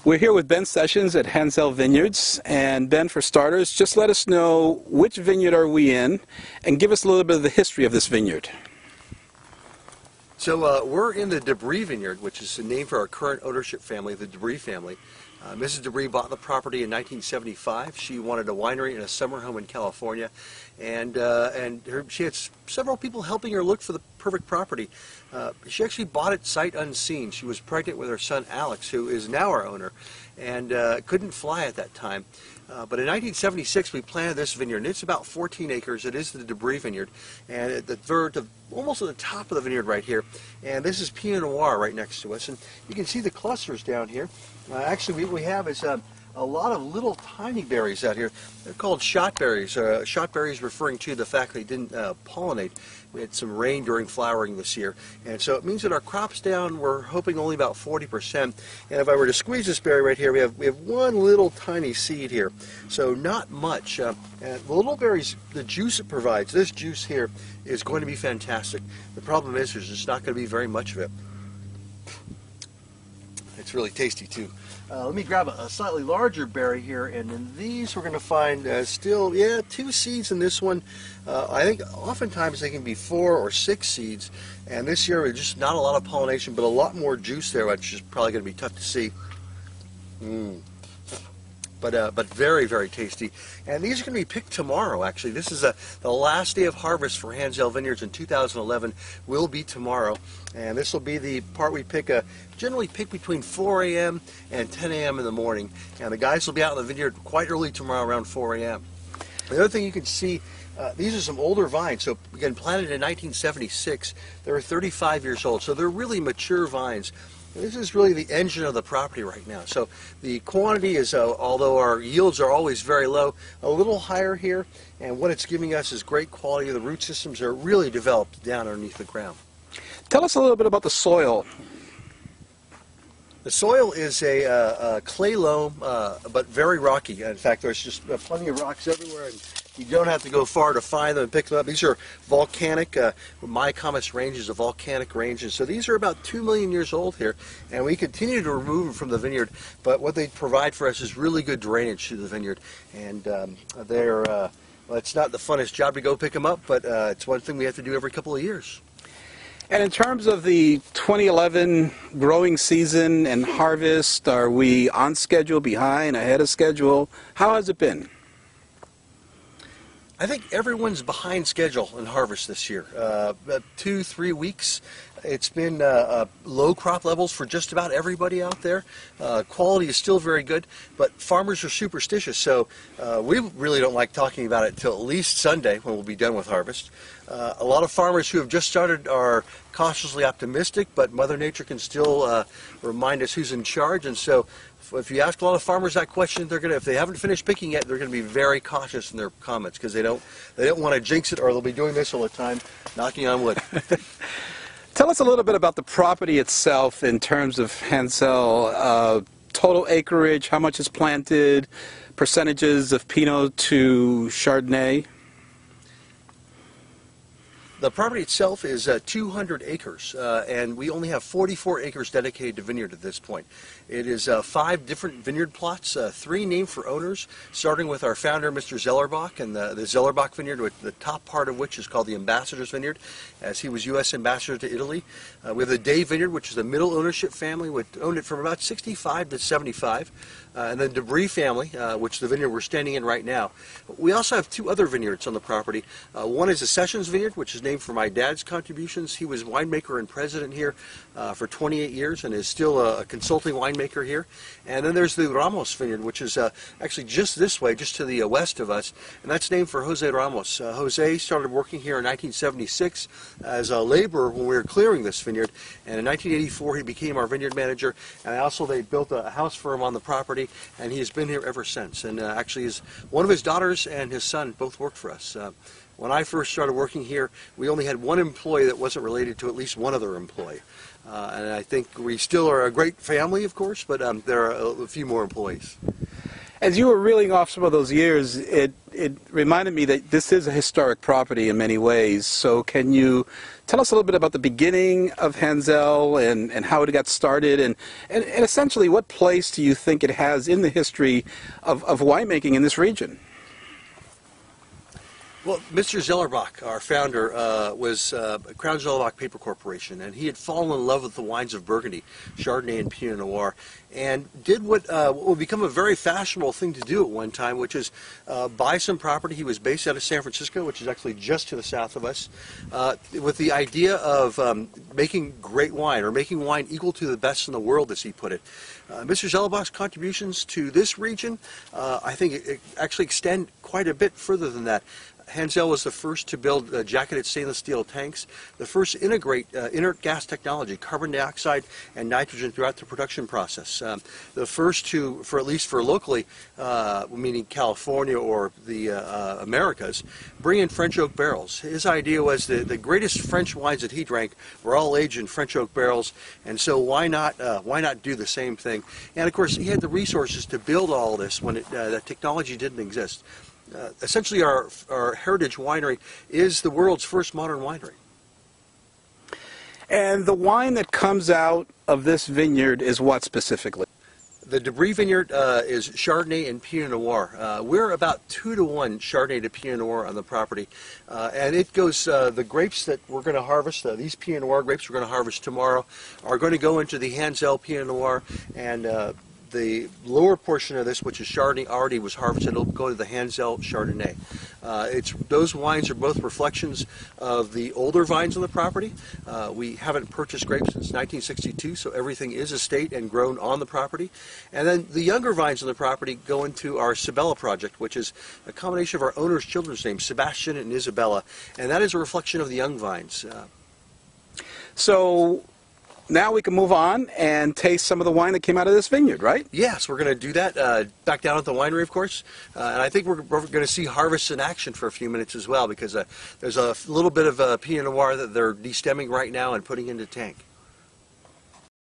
We're here with Ben Sessions at Hanzell Vineyards, and Ben, for starters, just let us know which vineyard are we in, and give us a little bit of the history of this vineyard. So we're in the Debris Vineyard, which is named for our current ownership family, the Debris family. Mrs. Debris bought the property in 1975. She wanted a winery and a summer home in California, and she had several people helping her look for the perfect property. She actually bought it sight unseen. She was pregnant with her son Alex, who is now our owner, and couldn't fly at that time. But in 1976, we planted this vineyard, and it's about 14 acres. It is the Debris Vineyard, and at the almost at the top of the vineyard right here. And this is Pinot Noir right next to us, and you can see the clusters down here. Actually, what we have is a lot of little tiny berries out here. They're called shot berries. Shot berries referring to the fact they didn't pollinate. We had some rain during flowering this year, and so it means that our crop's down. We're hoping only about 40%. And if I were to squeeze this berry right here, we have one little tiny seed here, so not much. And the little berries, the juice it provides, this juice here, is going to be fantastic. The problem is there's just not going to be very much of it. It's really tasty too. Let me grab a slightly larger berry here, and in these we're going to find still, 2 seeds in this one. I think oftentimes they can be 4 or 6 seeds, and this year there's just not a lot of pollination, but a lot more juice there, which is probably going to be tough to see. But very, very tasty. And these are going to be picked tomorrow, actually. This is the last day of harvest for Hanzell Vineyards in 2011 will be tomorrow. And this will be the part we generally pick between 4 a.m. and 10 a.m. in the morning. And the guys will be out in the vineyard quite early tomorrow around 4 a.m. The other thing you can see, these are some older vines. So again, planted in 1976. They're 35 years old. So they're really mature vines. This is really the engine of the property right now. So the quantity is, although our yields are always very low, a little higher here. And what it's giving us is great quality. The root systems are really developed down underneath the ground. Tell us a little bit about the soil. The soil is a clay loam, but very rocky. In fact, there's just plenty of rocks everywhere, and you don't have to go far to find them and pick them up. These are volcanic. My Comet's range is a volcanic range, and so these are about 2 million years old here, and we continue to remove them from the vineyard. But what they provide for us is really good drainage through the vineyard, and well, it's not the funnest job to go pick them up, but it's one thing we have to do every couple of years. And in terms of the 2011 growing season and harvest, are we on schedule, behind, ahead of schedule? How has it been? I think everyone's behind schedule in harvest this year. 2-3 weeks. It's been low crop levels for just about everybody out there. Quality is still very good, but farmers are superstitious, so we really don't like talking about it till at least Sunday when we'll be done with harvest. A lot of farmers who have just started are cautiously optimistic, but Mother Nature can still remind us who's in charge, and so if you ask a lot of farmers that question, if they haven't finished picking yet, they're going to be very cautious in their comments because they don't want to jinx it, or they'll be doing this all the time, knocking on wood. Tell us a little bit about the property itself in terms of Hanzell, total acreage, how much is planted, percentages of Pinot to Chardonnay. The property itself is 200 acres, and we only have 44 acres dedicated to vineyard at this point. It is 5 different vineyard plots, 3 named for owners, starting with our founder, Mr. Zellerbach, and the Zellerbach Vineyard, the top part of which is called the Ambassador's Vineyard, as he was U.S. Ambassador to Italy. We have the Day Vineyard, which is the middle ownership family, which owned it from about 65 to 75. And then Debris family, which the vineyard we're standing in right now. We also have 2 other vineyards on the property. One is the Sessions Vineyard, which is named for my dad's contributions. He was winemaker and president here for 28 years and is still a consulting winemaker here. And then there's the Ramos Vineyard, which is actually just this way, just to the west of us, and that's named for Jose Ramos. Jose started working here in 1976 as a laborer when we were clearing this vineyard, and in 1984 he became our vineyard manager, and they built a house for him on the property, and he has been here ever since. And actually one of his daughters and his son both work for us. When I first started working here, we only had 1 employee that wasn't related to at least one other employee. And I think we still are a great family, of course, but there are a few more employees. As you were reeling off some of those years, it reminded me that this is a historic property in many ways. So can you tell us a little bit about the beginning of Hanzell and how it got started, and essentially what place do you think it has in the history of winemaking in this region? Well, Mr. Zellerbach, our founder, was Crown Zellerbach Paper Corporation, and he had fallen in love with the wines of Burgundy, Chardonnay and Pinot Noir, and did what would become a very fashionable thing to do at one time, which is buy some property. He was based out of San Francisco, which is actually just to the south of us, with the idea of making great wine, or making wine equal to the best in the world, as he put it. Mr. Zellerbach's contributions to this region, I think, it actually extend quite a bit further than that. Hanzell was the first to build jacketed stainless steel tanks, the first to integrate inert gas technology, carbon dioxide and nitrogen throughout the production process. The first to, at least for locally, meaning California or the Americas, bring in French oak barrels. His idea was that the greatest French wines that he drank were all aged in French oak barrels, and so why not do the same thing? And of course, he had the resources to build all this when that technology didn't exist. Essentially, our heritage winery is the world's first modern winery. And the wine that comes out of this vineyard is what specifically? The Debris Vineyard is Chardonnay and Pinot Noir. We're about 2-to-1 Chardonnay to Pinot Noir on the property. And it goes, the grapes that we're going to harvest, these Pinot Noir grapes we're going to harvest tomorrow, are going to go into the Hanzell Pinot Noir, and the lower portion of this, which is Chardonnay, already was harvested. It'll go to the Hanzell Chardonnay. Those wines are both reflections of the older vines on the property. We haven't purchased grapes since 1962, so everything is estate and grown on the property. And then the younger vines on the property go into our Sabella project, which is a combination of our owner's children's names, Sebastian and Isabella, and that is a reflection of the young vines. So now we can move on and taste some of the wine that came out of this vineyard, right? Yes, we're going to do that back down at the winery, of course. And I think we're going to see harvests in action for a few minutes as well, because there's a little bit of Pinot Noir that they're destemming right now and putting into tank.